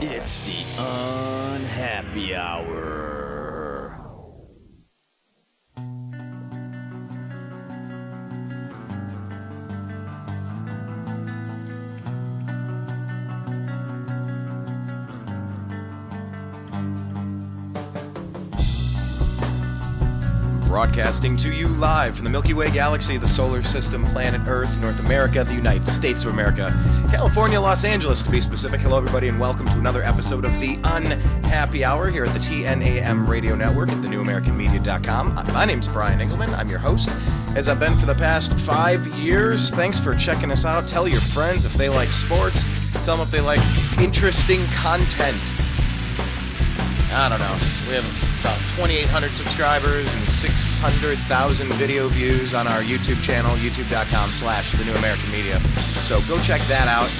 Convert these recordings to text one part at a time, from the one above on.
It's the Unhappy Hour. Broadcasting to you live from the Milky Way galaxy, the solar system, planet Earth, North America, the United States of America, California, Los Angeles to be specific. Hello everybody and welcome to another episode of the Unhappy Hour here at the TNAM Radio Network at thenewamericanmedia.com. My name's Brian Engelman. I'm your host, as I've been for the past 5 years. Thanks for checking us out. Tell your friends if they like sports. Tell them if they like interesting content. I don't know. We have about 2,800 subscribers and 600,000 video views on our YouTube channel, youtube.com/thenewamericanmedia. So go check that out.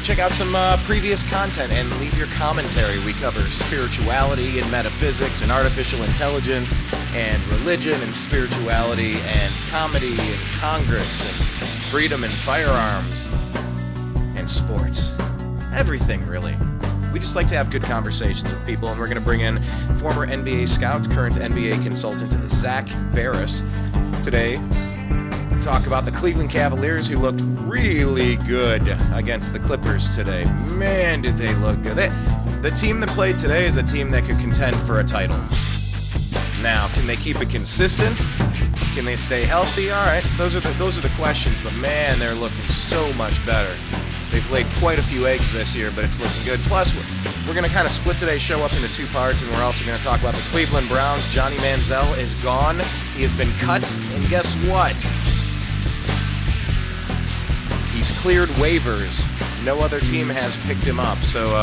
Check out some previous content and leave your commentary. We cover spirituality and metaphysics and artificial intelligence and religion and spirituality and comedy and Congress and freedom and firearms and sports. Everything, really. We just like to have good conversations with people, and we're going to bring in former NBA scout, current NBA consultant, Zak Baris, today to talk about the Cleveland Cavaliers, who looked really good against the Clippers today. Man, did they look good. The team that played today is a team that could contend for a title. Now, can they keep it consistent? Can they stay healthy? All right, those are the questions, but man, they're looking so much better. They've laid quite a few eggs this year, but it's looking good. Plus, we're going to kind of split today's show up into two parts, and we're also going to talk about the Cleveland Browns. Johnny Manziel is gone. He has been cut, and guess what? He's cleared waivers. No other team has picked him up. So,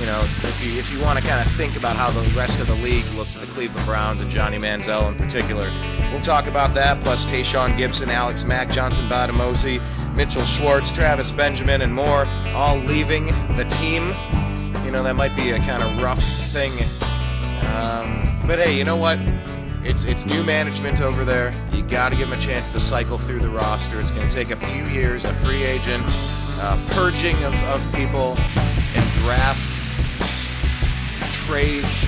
if you want to kind of think about how the rest of the league looks at the Cleveland Browns and Johnny Manziel in particular, we'll talk about that, plus Tashaun Gipson, Mack, Bademosi, Mitchell, Schwartz, Travis Benjamin, and more, all leaving the team. You know, that might be a kind of rough thing. But hey, you know what? It's new management over there. You got to give them a chance to cycle through the roster. It's going to take a few years, a free agent, purging of people, and drafts, trades,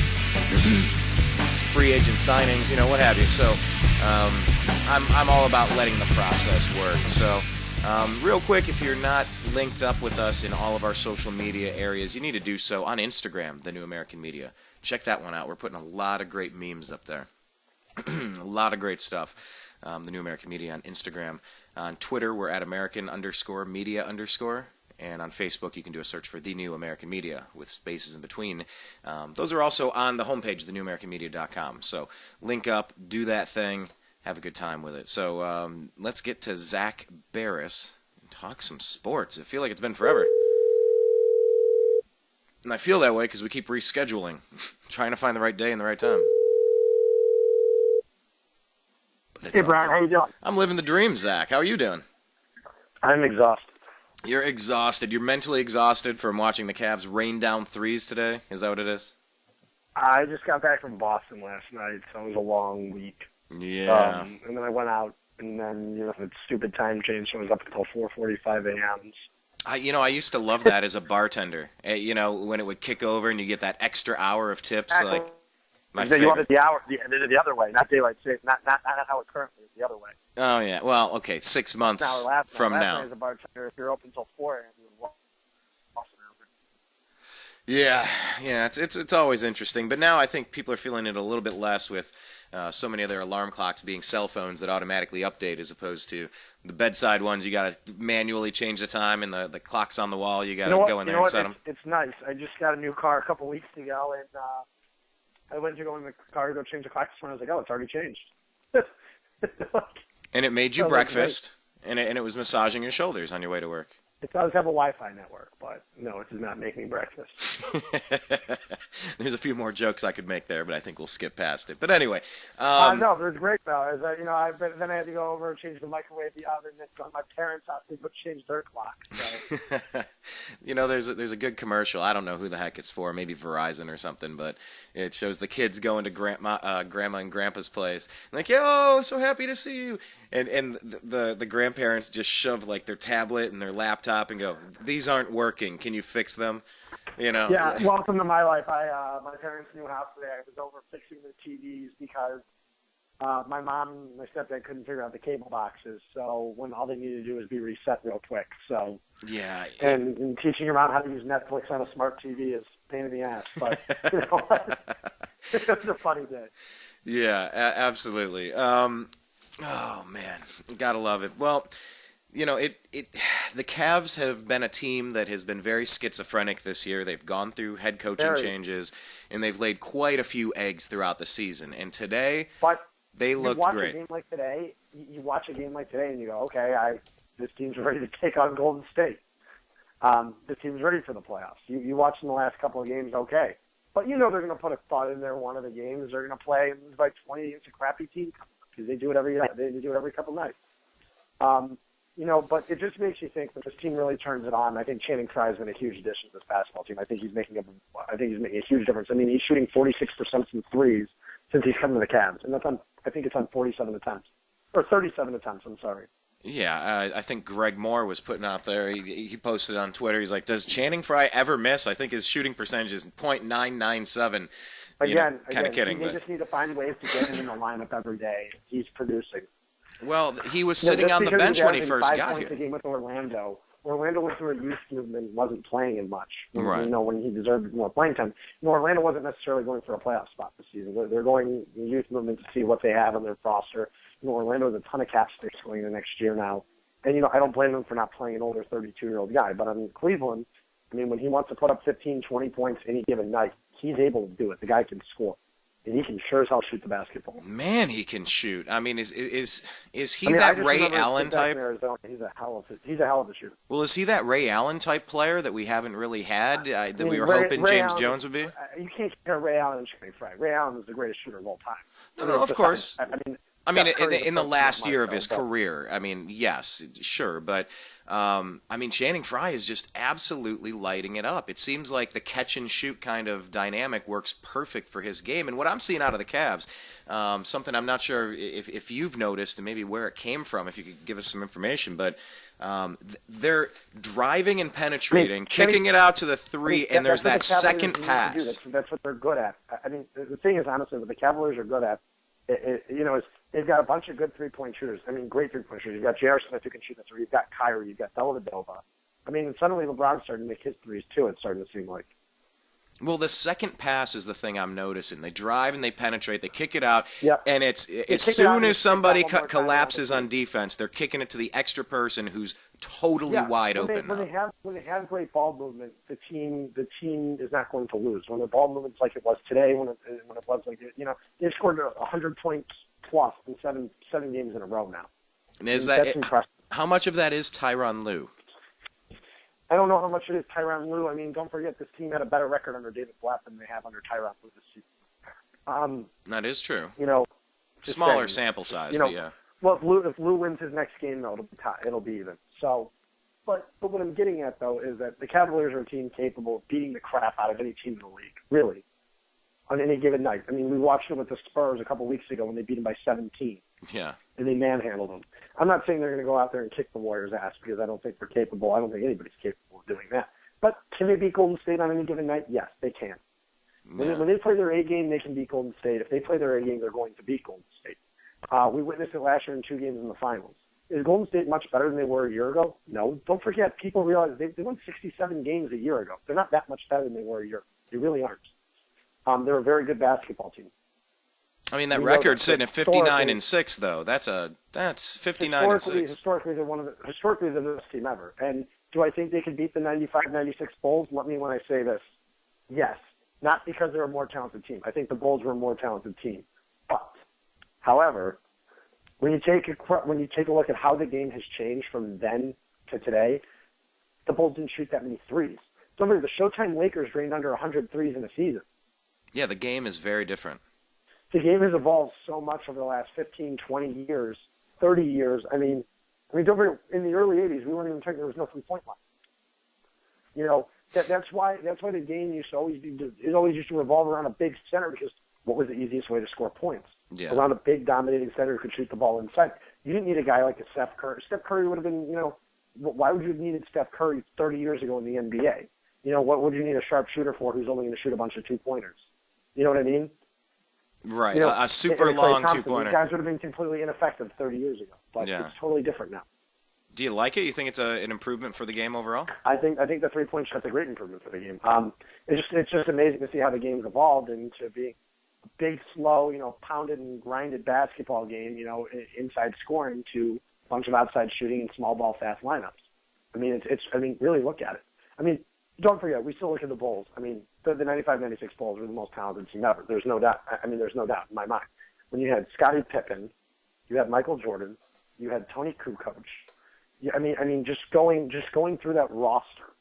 free agent signings, what have you. So I'm all about letting the process work. So real quick, if you're not linked up with us in all of our social media areas, you need to do so on Instagram, The New American Media. Check that one out. We're putting a lot of great memes up there. A lot of great stuff. The New American Media on Instagram. On Twitter, we're at American_media_. And on Facebook, you can do a search for The New American Media with spaces in between. Those are also on the homepage, thenewamericanmedia.com. So link up, do that thing, have a good time with it. So let's get to Zak Baris and talk some sports. I feel like it's been forever. And I feel that way because we keep rescheduling, trying to find the right day and the right time. Hey, Brian, how you doing? I'm living the dream, Zak. How are you doing? I'm exhausted. You're exhausted. You're mentally exhausted from watching the Cavs rain down threes today? Is that what it is? I just got back from Boston last night, so it was a long week. Yeah. And then I went out, and then, the stupid time change, so I was up until 4:45 a.m. I used to love that as a bartender. When it would kick over and you get that extra hour of tips. My favorite. You wanted the other way, not daylight savings, not how it currently is, the other way. Oh, yeah. Well, okay, 6 months from now. Last night as a bartender, if you're open until 4 a.m., you would walk Yeah, it's always interesting. But now I think people are feeling it a little bit less with so many of their alarm clocks being cell phones that automatically update as opposed to the bedside ones. You got to manually change the time, and the clock's on the wall. You got to go in there and set them. It's nice. I just got a new car a couple weeks ago, and I went to go in the car to go change the clock, and I was like, oh, it's already changed. And it made you breakfast, and it was massaging your shoulders on your way to work. It does have a Wi-Fi network, but no, it does not make me breakfast. There's a few more jokes I could make there, but I think we'll skip past it. But anyway. No, but it was great, though. Then I had to go over and change the microwave, the oven, and go to my parents' house to change their clock. So. There's a good commercial. I don't know who the heck it's for, maybe Verizon or something, but it shows the kids going to grandma and grandpa's place. Like, yo, so happy to see you. And the grandparents just shove like their tablet and their laptop and go, these aren't working. Can you fix them? Yeah, welcome to my life. My parents' new house today. I was over fixing the TVs because my mom and my stepdad couldn't figure out the cable boxes. So when all they needed to do was be reset real quick. So yeah, and teaching around how to use Netflix on a smart TV is a pain in the ass. But it's a funny day. Yeah, absolutely. Oh man, gotta love it. Well, the Cavs have been a team that has been very schizophrenic this year. They've gone through head coaching changes, and they've laid quite a few eggs throughout the season. And today, they looked great. You watch a game like today, and you go, okay, this team's ready to take on Golden State. This team's ready for the playoffs. You watch in the last couple of games, okay. But they're going to put a thought in there one of the games. They're going to play and lose by 20 against a crappy team because they do it every night. They do it every couple nights. But it just makes you think that this team really turns it on. I think Channing Frye has been a huge addition to this basketball team. I think he's making a huge difference. I mean, he's shooting 46% from threes since he's come to the Cavs, and I think it's on 47 attempts or 37 attempts. I'm sorry. Yeah, I think Greg Moore was putting out there. He posted on Twitter. He's like, "Does Channing Frye ever miss?" I think his shooting percentage is .997. Again, kind of kidding. They just need to find ways to get him in the lineup every day. He's producing. Well, he was sitting on the bench when he first got here. The game with Orlando went through a youth movement and wasn't playing in much. Right. When he deserved more playing time. Orlando wasn't necessarily going for a playoff spot this season. They're going in youth movement to see what they have on their roster. Orlando has a ton of cap space going into next year now. And, I don't blame him for not playing an older 32-year-old guy. But, Cleveland, when he wants to put up 15, 20 points any given night, he's able to do it. The guy can score. And he can sure as hell shoot the basketball. Man, he can shoot. Is he that Ray Allen type? He's a hell of a shooter. Well, is he that Ray Allen type player that we haven't really had, that we were hoping James Jones would be? You can't compare Ray Allen and Channing Frye. Ray Allen is the greatest shooter of all time. No, of course. In the last year of his but career, yes, sure, but Channing Frye is just absolutely lighting it up. It seems like the catch and shoot kind of dynamic works perfect for his game. And what I'm seeing out of the Cavs, something I'm not sure if you've noticed and maybe where it came from, if you could give us some information, but they're driving and penetrating, kicking it out to the three, and there's that second pass. That's what they're good at. The thing is, honestly, what the Cavaliers are good at, they've got a bunch of good three-point shooters. Great three-point shooters. You've got J.R. Smith who can shoot the three. You've got Kyrie. You've got Dellavedova. And suddenly LeBron's starting to make his threes, too, it's starting to seem like. Well, the second pass is the thing I'm noticing. They drive and they penetrate. They kick it out. Yep. And it's as soon as somebody collapses on defense, they're kicking it to the extra person who's totally wide open. When they have great ball movement, the team is not going to lose. When the ball movement's like it was today, when it was like they've scored 100 points plus in seven games in a row now. And that's impressive. How much of that is Tyronn Lue? I don't know how much it is Tyronn Lue. Don't forget this team had a better record under David Blatt than they have under Tyronn Lue this season. That is true. Smaller sample size, but yeah. Well, if Lue wins his next game, though, it'll be even. So, but what I'm getting at though is that the Cavaliers are a team capable of beating the crap out of any team in the league, really, on any given night. We watched it with the Spurs a couple weeks ago when they beat them by 17. Yeah. And they manhandled them. I'm not saying they're going to go out there and kick the Warriors' ass because I don't think they're capable. I don't think anybody's capable of doing that. But can they beat Golden State on any given night? Yes, they can. Yeah. When they play their A game, they can beat Golden State. If they play their A game, they're going to beat Golden State. We witnessed it last year in 2 games in the finals. Is Golden State much better than they were a year ago? No. Don't forget, people realize they won 67 games a year ago. They're not that much better than they were a year ago. They really aren't. They're a very good basketball team. That record's sitting at 59-6, though. That's 59-6. Historically, they're the best team ever. And do I think they can beat the 95-96 Bulls? Let me when I say this. Yes. Not because they're a more talented team. I think the Bulls were a more talented team. But, however, when you take a look at how the game has changed from then to today, the Bulls didn't shoot that many threes. Remember, the Showtime Lakers drained under 100 threes in a season. Yeah, the game is very different. The game has evolved so much over the last 15, 20 years, 30 years. Don't forget, in the early 80s, we weren't even talking, there was no three-point line. That's why the game used to always revolve around a big center because what was the easiest way to score points? Yeah. Around a big dominating center who could shoot the ball inside. You didn't need a guy like a Steph Curry. Steph Curry would have been, why would you have needed Steph Curry 30 years ago in the NBA? You know, what would you need a sharpshooter for who's only going to shoot a bunch of 2-pointers? You know what I mean? Right, You know, a super and long Klay Thompson, 2-pointer. These guys would have been completely ineffective 30 years ago, but Yeah. it's totally different now. Do you like it? You think it's an improvement for the game overall? I think the 3-point shot's a great improvement for the game. It's just amazing to see how the game's evolved into being a big, slow, you know, pounded and grinded basketball game, you know, inside scoring to a bunch of outside shooting and small ball fast lineups. I mean, I mean, really look at it. I mean, don't forget, we still look at the Bulls. I mean, the 95-96 Bulls were the most talented team ever. There's no doubt. I mean, there's no doubt in my mind. When you had Scottie Pippen, you had Michael Jordan, you had Tony Kukoc. Yeah, I mean, just going through that roster,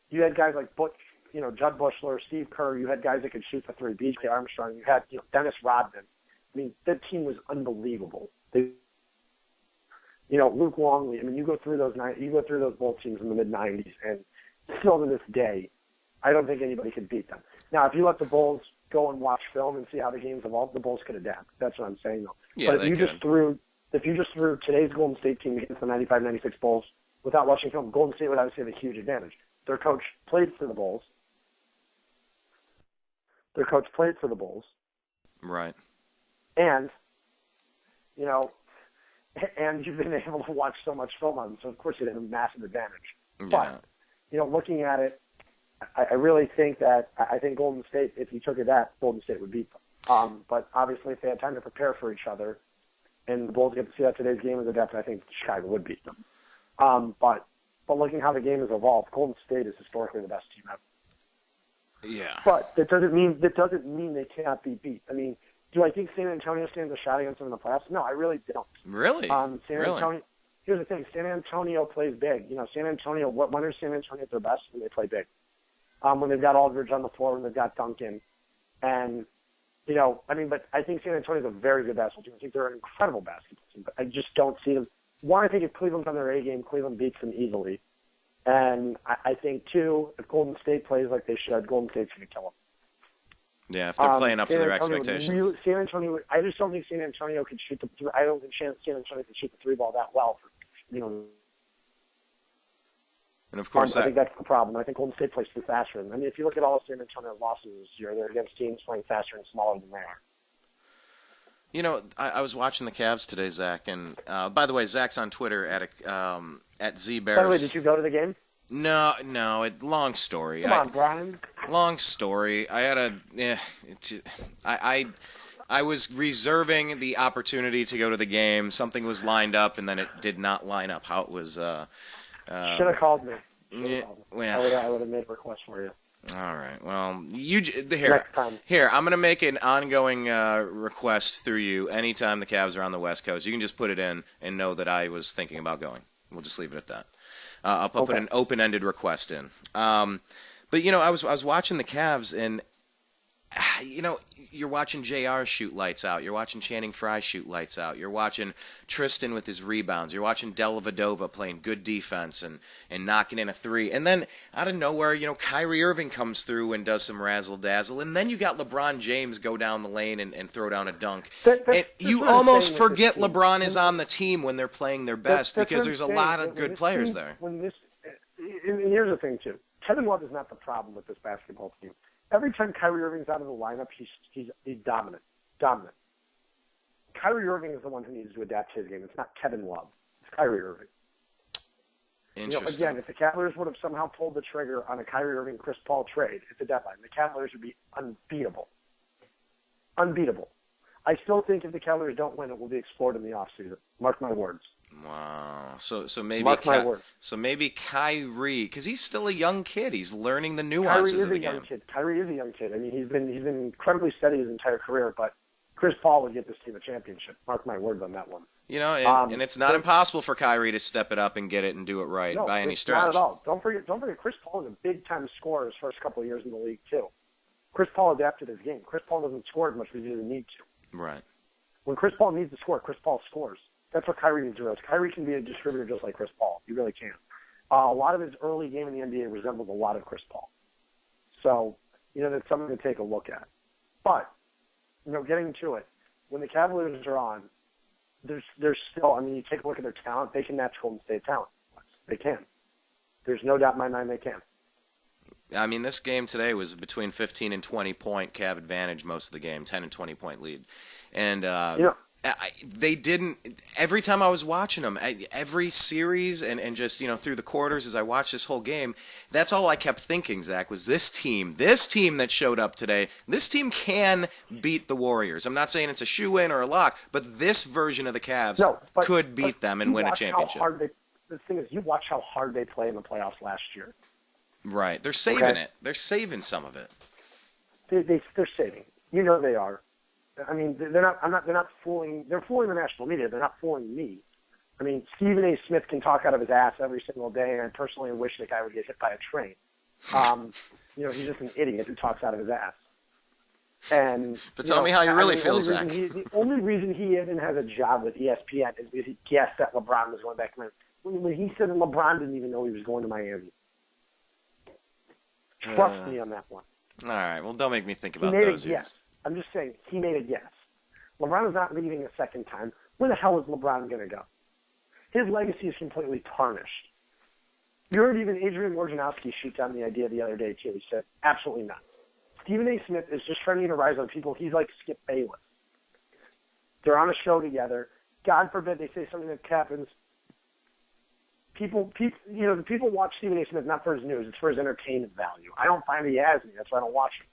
you had guys like Butch, you know, Judd Bushler, Steve Kerr. You had guys that could shoot the three. B.J. Armstrong. You had, you know, Dennis Rodman. I mean, that team was unbelievable. You know, Luke Longley. I mean, you go through those Bulls teams in the mid '90s, and still to this day, I don't think anybody could beat them. Now, if you let the Bulls go and watch film and see how the game's evolved, the Bulls could adapt. That's what I'm saying, though. Yeah, but if you just threw today's Golden State team against the 95-96 Bulls without watching film, Golden State would obviously have a huge advantage. Their coach played for the Bulls. Right. And, you know, and you've been able to watch so much film on them, so of course you have a massive advantage. Yeah. But, you know, looking at it, I really think that I think Golden State, if you took it that, Golden State would beat them. But obviously, if they had time to prepare for each other, and the Bulls get to see that today's game is adept, I think Chicago would beat them. But looking how the game has evolved, Golden State is historically the best team ever. Yeah. But that doesn't mean they cannot be beat. I mean, do I think San Antonio stands a shot against them in the playoffs? No, I really don't. Really? Antonio. Here's the thing: San Antonio plays big. You know, San Antonio. When are San Antonio at their best? When they play big. When they've got Aldridge on the floor, when they've got Duncan, and you know, I mean, but I think San Antonio's a very good basketball team. I think they're an incredible basketball team, but I just don't see them. One, I think if Cleveland's on their A game, Cleveland beats them easily. And I think, two, if Golden State plays like they should, Golden State's going to kill them. Yeah, if they're playing up to their expectations. San Antonio, I just don't think San Antonio could shoot the three. I don't think San Antonio can shoot the three ball that well. For, you know. And of course, I think that's the problem. I think Golden State plays too faster. I mean, if you look at all of San Antonio's losses this year, they're against teams playing faster and smaller than they are. You know, I was watching the Cavs today, Zach, and by the way, Zach's on Twitter at Z Baris. By the way, did you go to the game? No. Long story. Come on, Brian. Long story. I had I was reserving the opportunity to go to the game. Something was lined up, and then it did not line up how it was. Should have called me. Yeah. I would have made a request for you. All right. Well, here. I'm gonna make an ongoing request through you. Anytime the Cavs are on the West Coast, you can just put it in and know that I was thinking about going. We'll just leave it at that. I'll put an open-ended request in. But you know, I was watching the Cavs, and you know, you're watching JR shoot lights out. You're watching Channing Frye shoot lights out. You're watching Tristan with his rebounds. You're watching Dellavedova playing good defense and knocking in a three. And then out of nowhere, you know, Kyrie Irving comes through and does some razzle-dazzle. And then you got LeBron James go down the lane and throw down a dunk. And you almost forget LeBron is on the team when they're playing their best because there's a lot of good players there. And here's the thing, too. Kevin Love is not the problem with this basketball team. Every time Kyrie Irving's out of the lineup, he's dominant. Dominant. Kyrie Irving is the one who needs to adapt his game. It's not Kevin Love. It's Kyrie Irving. Interesting. You know, again, if the Cavaliers would have somehow pulled the trigger on a Kyrie Irving-Chris Paul trade at the deadline, the Cavaliers would be unbeatable. Unbeatable. I still think if the Cavaliers don't win, it will be explored in the offseason. Mark my words. Wow. So maybe Mark maybe Kyrie, because he's still a young kid. He's learning the nuances of the game. Kyrie is a young kid. I mean, he's been incredibly steady his entire career, but Chris Paul would get this team a championship. Mark my words on that one. You know, and it's not impossible for Kyrie to step it up and get it and do it right by any stretch. Not at all. Don't forget, Chris Paul is a big-time scorer his first couple of years in the league, too. Chris Paul adapted his game. Chris Paul doesn't score as much because he doesn't need to. Right. When Chris Paul needs to score, Chris Paul scores. That's what Kyrie needs to realize. Kyrie can be a distributor just like Chris Paul. He really can. A lot of his early game in the NBA resembles a lot of Chris Paul. So, you know, that's something to take a look at. But, you know, getting to it, when the Cavaliers are on, there's still, I mean, you take a look at their talent, they can match Golden State talent. They can. There's no doubt in my mind they can. I mean, this game today was between 15 and 20-point Cav advantage most of the game, 10 and 20-point lead. And they didn't – every time I was watching them, every series and just, through the quarters as I watched this whole game, that's all I kept thinking, Zach, was this team that showed up today, this team can beat the Warriors. I'm not saying it's a shoe-in or a lock, but this version of the Cavs could beat them and win a championship. The thing is, you watch how hard they play in the playoffs last year. Right. They're saving it. They're saving some of it. They're saving. You know they are. I mean, they're not fooling. They're fooling the national media. They're not fooling me. I mean, Stephen A. Smith can talk out of his ass every single day, and I personally wish the guy would get hit by a train. He's just an idiot who talks out of his ass. But tell me how you really feel, Zach. The only reason he even has a job with ESPN is because he guessed that LeBron was going back to Miami. When he said that LeBron didn't even know he was going to Miami. Trust me on that one. All right. Well, don't make me think about those. Yes. I'm just saying, he made a guess. LeBron is not leaving a second time. Where the hell is LeBron going to go? His legacy is completely tarnished. You heard even Adrian Wojnarowski shoot down the idea the other day, too. He said, absolutely not. Stephen A. Smith is just trying to get a rise on people. He's like Skip Bayless. They're on a show together. God forbid they say something that happens. The people watch Stephen A. Smith not for his news; it's for his entertainment value. I don't find he has any. That's why I don't watch him.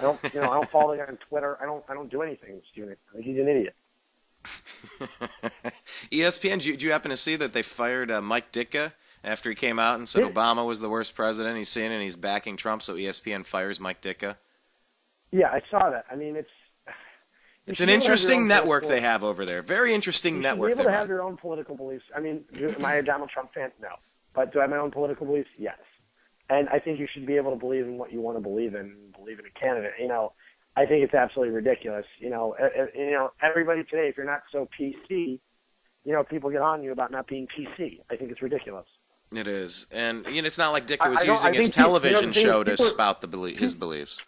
I don't follow the guy on Twitter. I don't do anything with Stephen A. I think he's an idiot. ESPN. Did you happen to see that they fired Mike Ditka after he came out and said Obama was the worst president he's seen and he's backing Trump? So ESPN fires Mike Ditka. Yeah, I saw that. I mean, it's an interesting network they have over there. Very interesting network. You should be able to have your own political beliefs. I mean, am I a Donald Trump fan? No. But do I have my own political beliefs? Yes. And I think you should be able to believe in what you want to believe in a candidate. I think it's absolutely ridiculous. Everybody today, if you're not so PC, people get on you about not being PC. I think it's ridiculous. It is. And it's not like Ditka was using his television show to spout his beliefs.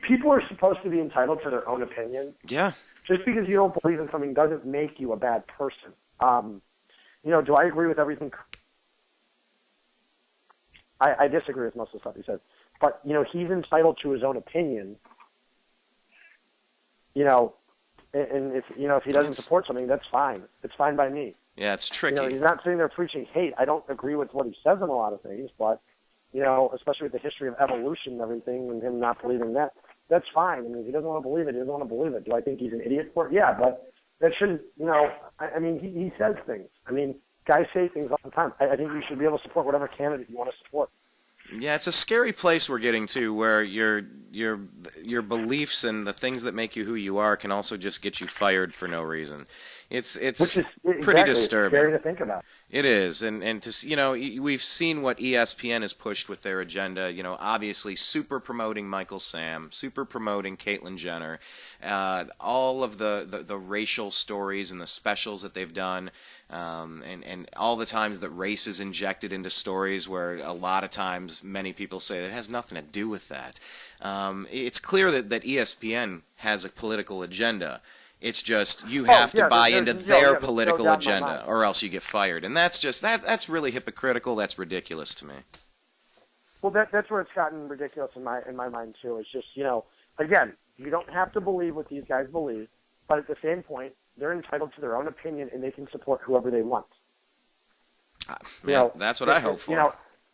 People are supposed to be entitled to their own opinion. Yeah. Just because you don't believe in something doesn't make you a bad person. Do I agree with everything? I disagree with most of the stuff he says. But, he's entitled to his own opinion. And if he doesn't support something, that's fine. It's fine by me. Yeah, it's tricky. He's not sitting there preaching hate. I don't agree with what he says on a lot of things, but especially with the history of evolution and everything and him not believing that, that's fine. I mean, if he doesn't want to believe it, he doesn't want to believe it. Do I think he's an idiot for it? Yeah, but that shouldn't, he says things. I mean, guys say things all the time. I think you should be able to support whatever candidate you want to support. Yeah, it's a scary place we're getting to where your beliefs and the things that make you who you are can also just get you fired for no reason. It's pretty disturbing. It's scary to think about. It is, and to we've seen what ESPN has pushed with their agenda. Obviously, super promoting Michael Sam, super promoting Caitlyn Jenner, all of the racial stories and the specials that they've done, and all the times that race is injected into stories where a lot of times many people say it has nothing to do with that. It's clear that ESPN has a political agenda. It's just you have to buy into their political agenda or else you get fired. And that's just that's really hypocritical. That's ridiculous to me. Well, that's where it's gotten ridiculous in my mind too. It's just, again, you don't have to believe what these guys believe, but at the same point, they're entitled to their own opinion and they can support whoever they want. That's what I hope for.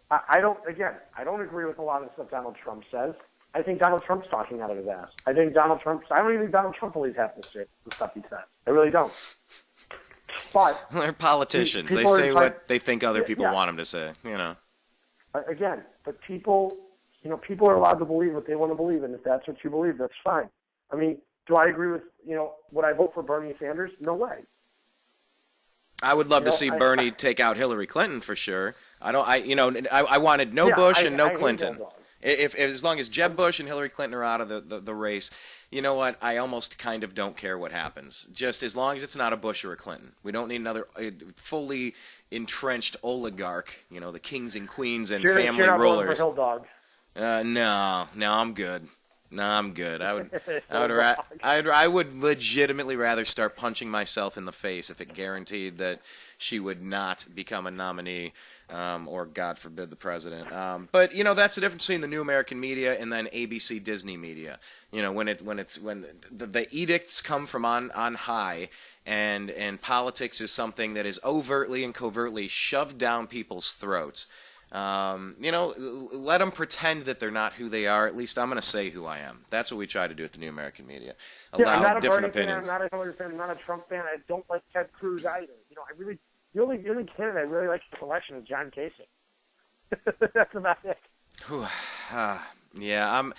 I don't agree with a lot of the stuff Donald Trump says. I think Donald Trump's talking out of his ass. I don't even think Donald Trump believes half the stuff he says. I really don't. But they're politicians. They say what they think other people want them to say, Again, but people are allowed to believe what they want to believe, and if that's what you believe, that's fine. I mean, do I agree with, would I vote for Bernie Sanders? No way. I would love to see Bernie take out Hillary Clinton for sure. I wanted no Bush and no Clinton. If as long as Jeb Bush and Hillary Clinton are out of the race, you know what? I almost kind of don't care what happens. Just as long as it's not a Bush or a Clinton. We don't need another fully entrenched oligarch, the kings and queens and family rulers. Hill dog. No, I'm good. No, I'm good. I would legitimately rather start punching myself in the face if it guaranteed that she would not become a nominee, or God forbid the president. But that's the difference between the New American Media and then ABC Disney Media. When the edicts come from on high, and politics is something that is overtly and covertly shoved down people's throats. Let them pretend that they're not who they are. At least I'm going to say who I am. That's what we try to do at the New American Media. I'm not a different Bernie opinions. fan, I'm not a Hillary fan, I'm not a Trump fan. I don't like Ted Cruz either. The only candidate I really like this election is John Kasich. That's about it. Yeah,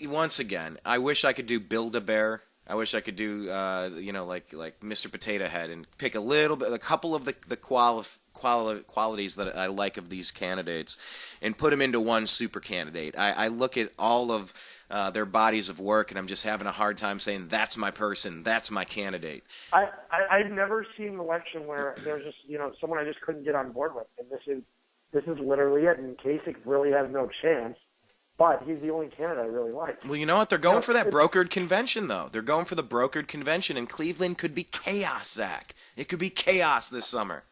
once again, I wish I could do Build-A-Bear. I wish I could do, like Mr. Potato Head and pick a couple of the qualities that I like of these candidates and put them into one super candidate. I look at all of their bodies of work, and I'm just having a hard time saying that's my person, that's my candidate. I've never seen an election where there's just someone I just couldn't get on board with, and this is literally it. And Kasich really has no chance, but he's the only candidate I really like. Well, you know what? They're going for that brokered convention, though. They're going for the brokered convention, and Cleveland could be chaos, Zach. It could be chaos this summer.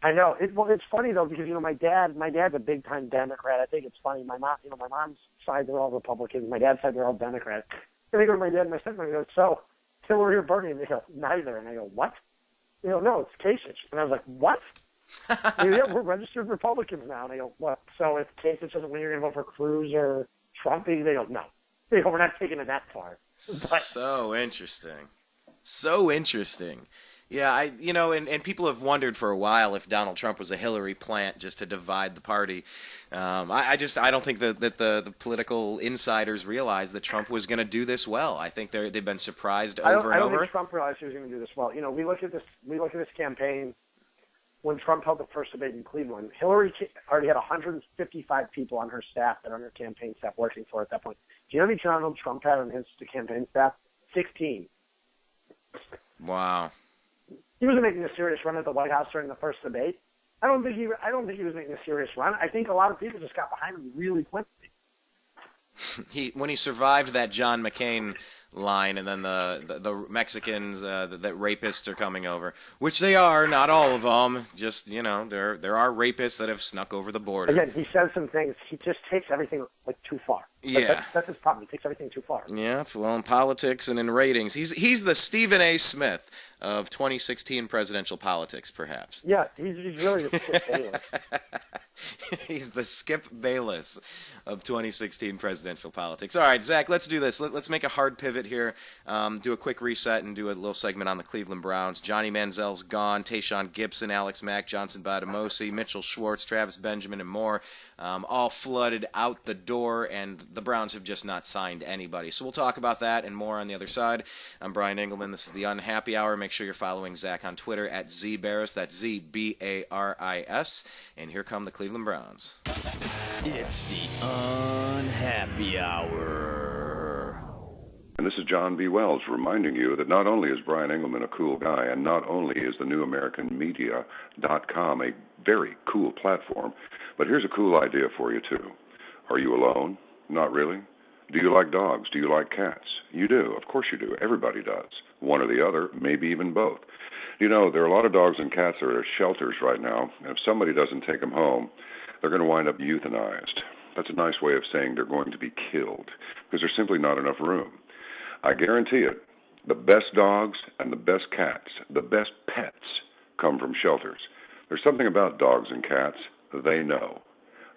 I know. It's funny though, because my dad's a big time Democrat. I think it's funny. My mom's side, they're all Republicans. My dad's side, they're all Democrats. And I go to my dad and my stepmom, and I go, "So, Hillary or Bernie?" And they go, "Neither." And I go, "What?" "No, it's Kasich." And I was like, "What?" They go, "Yeah, we're registered Republicans now." And I go, "What? So if Kasich doesn't win, you're going to vote for Cruz or Trump?" They go, "No." They go, "We're not taking it that far." So interesting. So interesting. Yeah, and people have wondered for a while if Donald Trump was a Hillary plant just to divide the party. I don't think that the political insiders realized that Trump was going to do this well. I think they've been surprised over and over. I don't think Trump realized he was going to do this well. We look at this campaign when Trump held the first debate in Cleveland. Hillary already had 155 people on her staff that are on her campaign staff working for her at that point. Do you know how many Donald Trump had on his campaign staff? 16. Wow. He wasn't making a serious run at the White House during the first debate. I don't think he was making a serious run. I think a lot of people just got behind him really quickly. When he survived that John McCain line, and then the Mexicans that rapists are coming over, which they are, not all of them. Just there are rapists that have snuck over the border. Again, he says some things. He just takes everything too far. Yeah, that's his problem. He takes everything too far. Yeah, well, in politics and in ratings, he's the Stephen A. Smith of 2016 presidential politics, perhaps. Yeah, he's really the Skip Bayless. He's the Skip Bayless of 2016 presidential politics. All right, Zach, let's do this. Let's make a hard pivot here, do a quick reset, and do a little segment on the Cleveland Browns. Johnny Manziel's gone, Tashaun Gipson, Alex Mack, Johnson Bademosi, Mitchell Schwartz, Travis Benjamin, and more, all flooded out the door, and the Browns have just not signed anybody. So we'll talk about that and more on the other side. I'm Brian Engelman. This is the Unhappy Hour. Make sure you're following Zach on Twitter at ZBaris. That's ZBaris. And here come the Cleveland Browns. It's the Unhappy Hour. And this is John B. Wells reminding you that not only is Brian Engelman a cool guy, and not only is the newamericanmedia.com a very cool platform, but here's a cool idea for you, too. Are you alone? Not really. Do you like dogs? Do you like cats? You do. Of course you do. Everybody does. One or the other, maybe even both. There are a lot of dogs and cats that are at shelters right now, and if somebody doesn't take them home, they're going to wind up euthanized. That's a nice way of saying they're going to be killed, because there's simply not enough room. I guarantee it, the best dogs and the best cats, the best pets, come from shelters. There's something about dogs and cats. They know.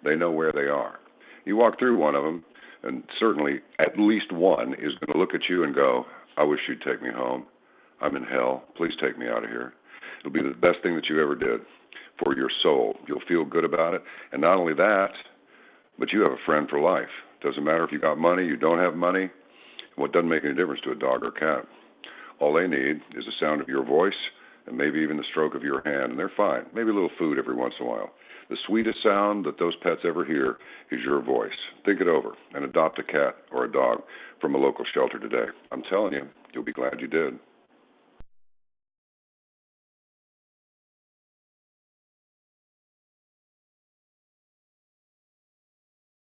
They know where they are. You walk through one of them, and certainly at least one is going to look at you and go, "I wish you'd take me home. I'm in hell. Please take me out of here." It'll be the best thing that you ever did for your soul. You'll feel good about it. And not only that, but you have a friend for life. Doesn't matter if you got money, you don't have money. Well, it doesn't make any difference to a dog or cat. All they need is the sound of your voice and maybe even the stroke of your hand, and they're fine. Maybe a little food every once in a while. The sweetest sound that those pets ever hear is your voice. Think it over and adopt a cat or a dog from a local shelter today. I'm telling you, you'll be glad you did.